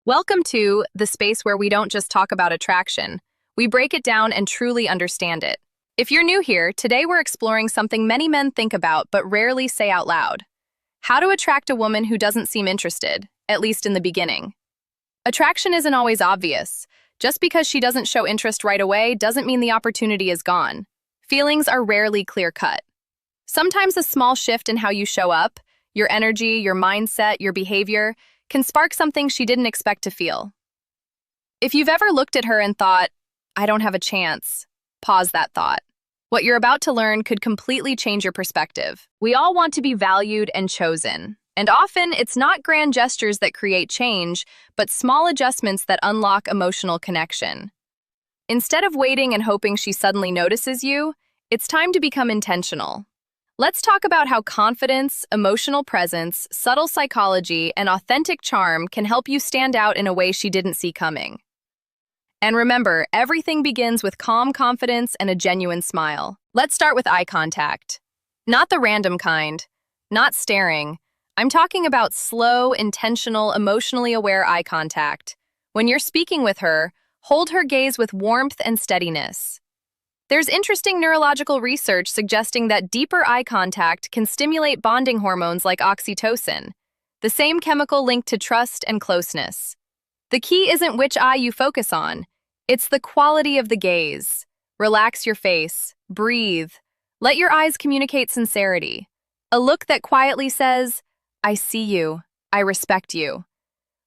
Welcome to the space where we don't just talk about attraction, we break it down and truly understand it. If you're new here, today we're exploring something many men think about but rarely say out loud. How to attract a woman who doesn't seem interested, at least in the beginning. Attraction isn't always obvious. Just because she doesn't show interest right away doesn't mean the opportunity is gone. Feelings are rarely clear-cut. Sometimes a small shift in how you show up, your energy, your mindset, your behavior, can spark something she didn't expect to feel. If you've ever looked at her and thought, I don't have a chance, pause that thought. What you're about to learn could completely change your perspective. We all want to be valued and chosen. And often, it's not grand gestures that create change, but small adjustments that unlock emotional connection. Instead of waiting and hoping she suddenly notices you, it's time to become intentional. Let's talk about how confidence, emotional presence, subtle psychology, and authentic charm can help you stand out in a way she didn't see coming. And remember, everything begins with calm confidence and a genuine smile. Let's start with eye contact. Not the random kind, not staring. I'm talking about slow, intentional, emotionally aware eye contact. When you're speaking with her, hold her gaze with warmth and steadiness. There's interesting neurological research suggesting that deeper eye contact can stimulate bonding hormones like oxytocin, the same chemical linked to trust and closeness. The key isn't which eye you focus on, it's the quality of the gaze. Relax your face, breathe, let your eyes communicate sincerity. A look that quietly says, I see you, I respect you.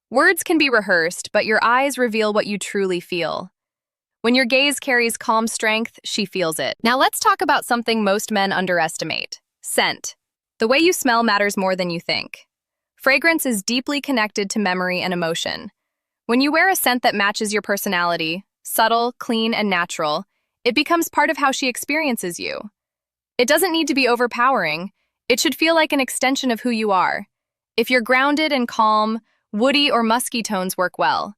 Words can be rehearsed, but your eyes reveal what you truly feel. When your gaze carries calm strength, she feels it. Now let's talk about something most men underestimate. Scent. The way you smell matters more than you think. Fragrance is deeply connected to memory and emotion. When you wear a scent that matches your personality, subtle, clean, and natural, it becomes part of how she experiences you. It doesn't need to be overpowering. It should feel like an extension of who you are. If you're grounded and calm, woody or musky tones work well.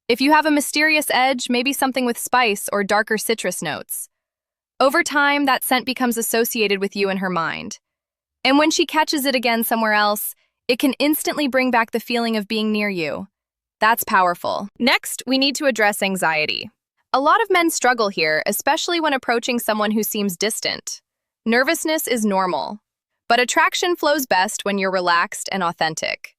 If you have a mysterious edge, maybe something with spice or darker citrus notes. Over time, that scent becomes associated with you in her mind. And when she catches it again somewhere else, it can instantly bring back the feeling of being near you. That's powerful. Next, we need to address anxiety. A lot of men struggle here, especially when approaching someone who seems distant. Nervousness is normal, but attraction flows best when you're relaxed and authentic.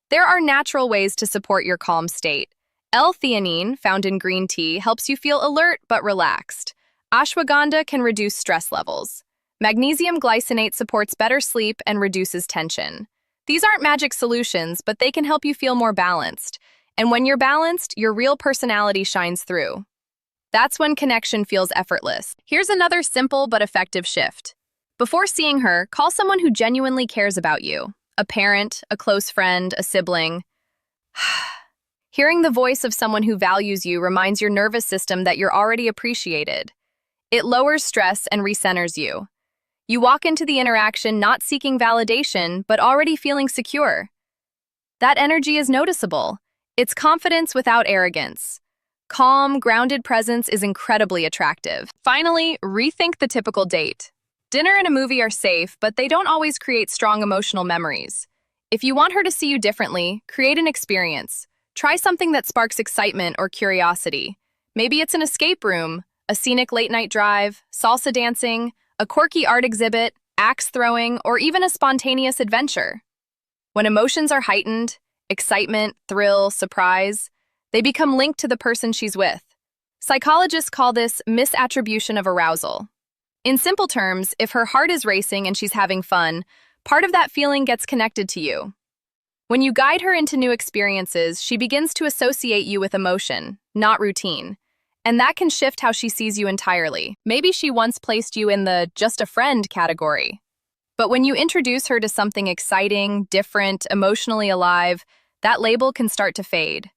There are natural ways to support your calm state. L-theanine, found in green tea, helps you feel alert but relaxed. Ashwagandha can reduce stress levels. Magnesium glycinate supports better sleep and reduces tension. These aren't magic solutions, but they can help you feel more balanced. And when you're balanced, your real personality shines through. That's when connection feels effortless. Here's another simple but effective shift. Before seeing her, call someone who genuinely cares about you. A parent, a close friend, a sibling. Hearing the voice of someone who values you reminds your nervous system that you're already appreciated. It lowers stress and recenters you. You walk into the interaction not seeking validation, but already feeling secure. That energy is noticeable. It's confidence without arrogance. Calm, grounded presence is incredibly attractive. Finally, rethink the typical date. Dinner and a movie are safe, but they don't always create strong emotional memories. If you want her to see you differently, create an experience. Try something that sparks excitement or curiosity. Maybe it's an escape room, a scenic late-night drive, salsa dancing, a quirky art exhibit, axe throwing, or even a spontaneous adventure. When emotions are heightened, excitement, thrill, surprise, they become linked to the person she's with. Psychologists call this misattribution of arousal. In simple terms, if her heart is racing and she's having fun, part of that feeling gets connected to you. When you guide her into new experiences, she begins to associate you with emotion, not routine. And that can shift how she sees you entirely. Maybe she once placed you in the just a friend category. But when you introduce her to something exciting, different, emotionally alive, that label can start to fade.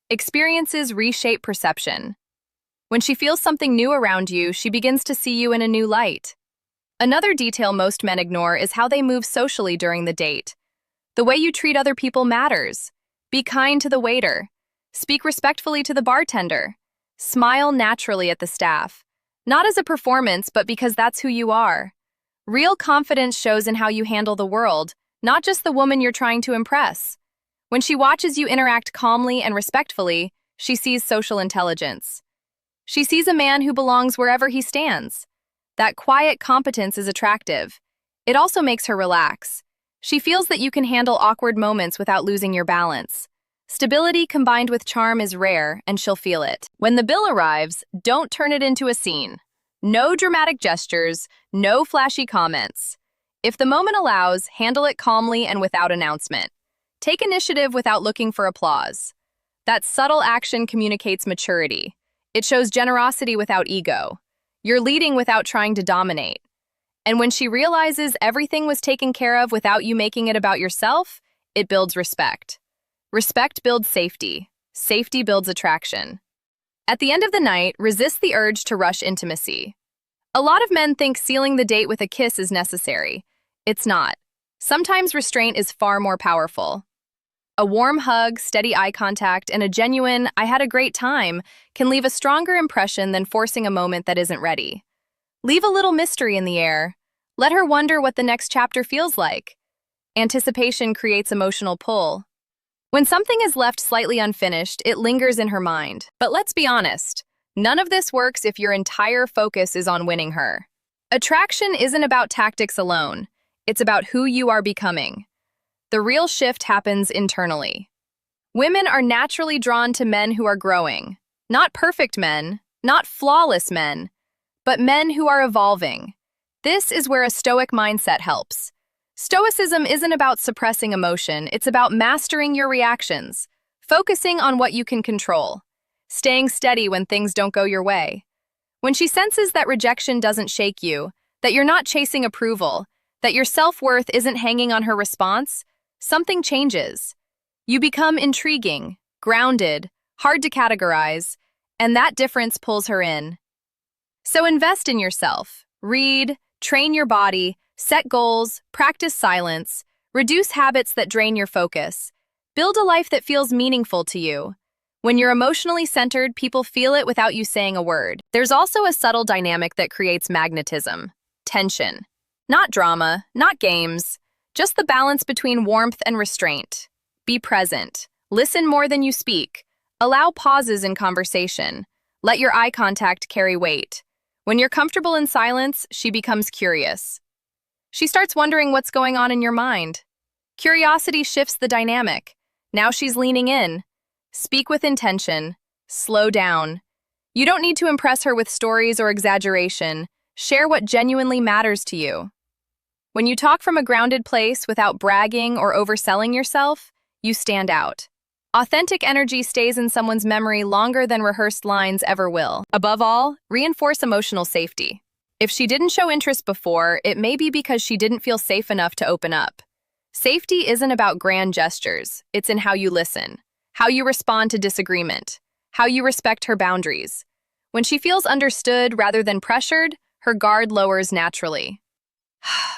Experiences reshape perception. When she feels something new around you, she begins to see you in a new light. Another detail most men ignore is how they move socially during the date. The way you treat other people matters. Be kind to the waiter. Speak respectfully to the bartender. Smile naturally at the staff. Not as a performance, but because that's who you are. Real confidence shows in how you handle the world, not just the woman you're trying to impress. When she watches you interact calmly and respectfully, she sees social intelligence. She sees a man who belongs wherever he stands. That quiet competence is attractive. It also makes her relax. She feels that you can handle awkward moments without losing your balance. Stability combined with charm is rare, and she'll feel it. When the bill arrives, don't turn it into a scene. No dramatic gestures, no flashy comments. If the moment allows, handle it calmly and without announcement. Take initiative without looking for applause. That subtle action communicates maturity. It shows generosity without ego. You're leading without trying to dominate. And when she realizes everything was taken care of without you making it about yourself, it builds respect. Respect builds safety. Safety builds attraction. At the end of the night, resist the urge to rush intimacy. A lot of men think sealing the date with a kiss is necessary. It's not. Sometimes restraint is far more powerful. A warm hug, steady eye contact, and a genuine, "I had a great time," can leave a stronger impression than forcing a moment that isn't ready. Leave a little mystery in the air. Let her wonder what the next chapter feels like. Anticipation creates emotional pull. When something is left slightly unfinished, it lingers in her mind. But let's be honest, none of this works if your entire focus is on winning her. Attraction isn't about tactics alone. It's about who you are becoming. The real shift happens internally. Women are naturally drawn to men who are growing. Not perfect men, not flawless men, but men who are evolving. This is where a stoic mindset helps. Stoicism isn't about suppressing emotion, it's about mastering your reactions, focusing on what you can control, staying steady when things don't go your way. When she senses that rejection doesn't shake you, that you're not chasing approval, that your self-worth isn't hanging on her response, something changes. You become intriguing, grounded, hard to categorize, and that difference pulls her in. So invest in yourself. Read, train your body, set goals, practice silence, reduce habits that drain your focus. Build a life that feels meaningful to you. When you're emotionally centered, people feel it without you saying a word. There's also a subtle dynamic that creates magnetism. Tension. Not drama, not games, just the balance between warmth and restraint. Be present. Listen more than you speak. Allow pauses in conversation. Let your eye contact carry weight. When you're comfortable in silence, she becomes curious. She starts wondering what's going on in your mind. Curiosity shifts the dynamic. Now she's leaning in. Speak with intention. Slow down. You don't need to impress her with stories or exaggeration. Share what genuinely matters to you. When you talk from a grounded place without bragging or overselling yourself, you stand out. Authentic energy stays in someone's memory longer than rehearsed lines ever will. Above all, reinforce emotional safety. If she didn't show interest before, it may be because she didn't feel safe enough to open up. Safety isn't about grand gestures. It's in how you listen, how you respond to disagreement, how you respect her boundaries. When she feels understood rather than pressured, her guard lowers naturally.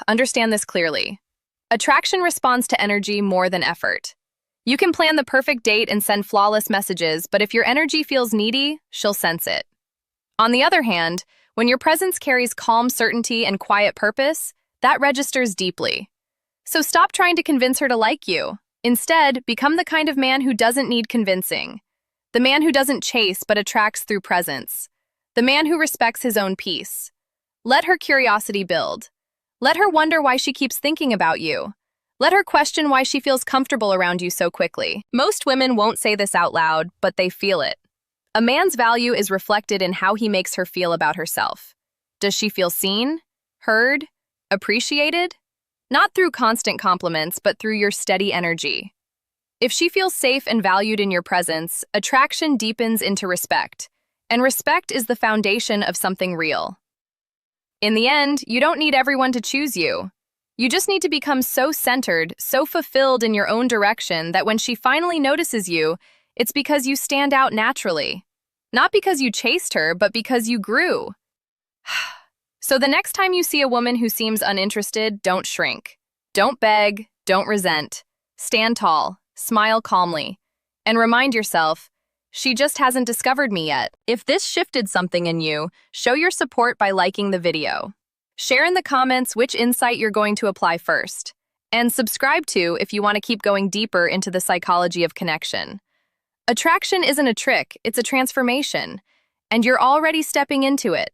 Understand this clearly. Attraction responds to energy more than effort. You can plan the perfect date and send flawless messages, but if your energy feels needy, she'll sense it. On the other hand, when your presence carries calm certainty and quiet purpose, that registers deeply. So stop trying to convince her to like you. Instead, become the kind of man who doesn't need convincing. The man who doesn't chase but attracts through presence. The man who respects his own peace. Let her curiosity build. Let her wonder why she keeps thinking about you. Let her question why she feels comfortable around you so quickly. Most women won't say this out loud, but they feel it. A man's value is reflected in how he makes her feel about herself. Does she feel seen, heard, appreciated? Not through constant compliments, but through your steady energy. If she feels safe and valued in your presence, attraction deepens into respect, and respect is the foundation of something real. In the end, you don't need everyone to choose you. You just need to become so centered, so fulfilled in your own direction that when she finally notices you, it's because you stand out naturally. Not because you chased her, but because you grew. So the next time you see a woman who seems uninterested, don't shrink. Don't beg, don't resent. Stand tall, smile calmly, and remind yourself, she just hasn't discovered me yet. If this shifted something in you, show your support by liking the video. Share in the comments which insight you're going to apply first. and subscribe to if you want to keep going deeper into the psychology of connection. Attraction isn't a trick, it's a transformation, and you're already stepping into it.